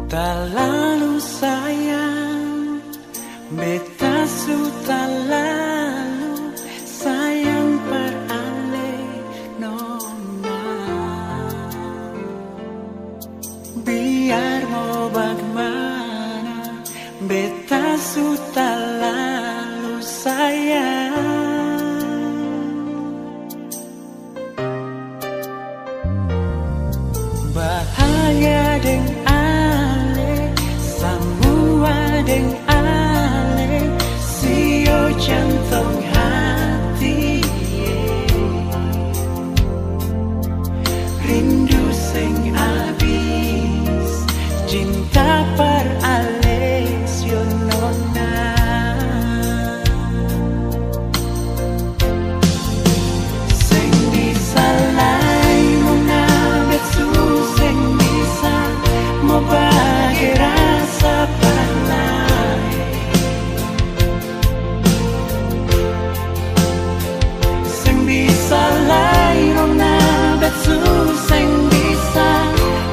Tak lalu sayang, beta su tak lalu sayang perale nona. Biar mau bagaimana, beta su tak lalu sayang. Bahagia deng ale, semua deng ale, sio jantung hati. Rindu sing abis, cinta per ale, sio nona. Sing disalai nona betsu. Mau bagi rasa palai, sing bisa lai nona betsu, sing bisa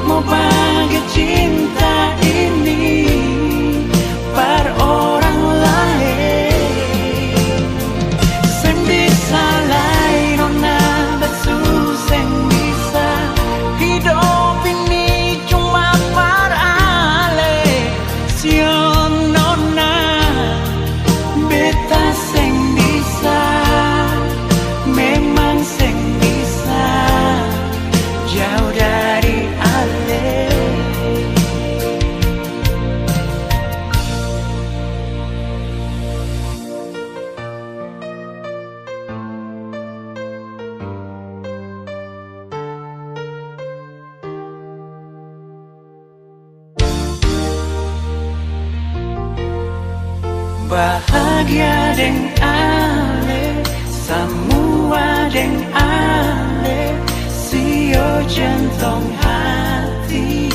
mau bagi cinta ini per orang lain. Sing bisa lai nona betsu, sing bisa hidup ini nona. Beta sing bisa, memang sing bisa jauh dari ale. Bahagia deng ale, semua deng ale, sio jantung hati.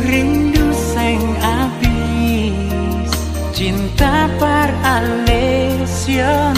Rindu sing abis, cinta per ale, sio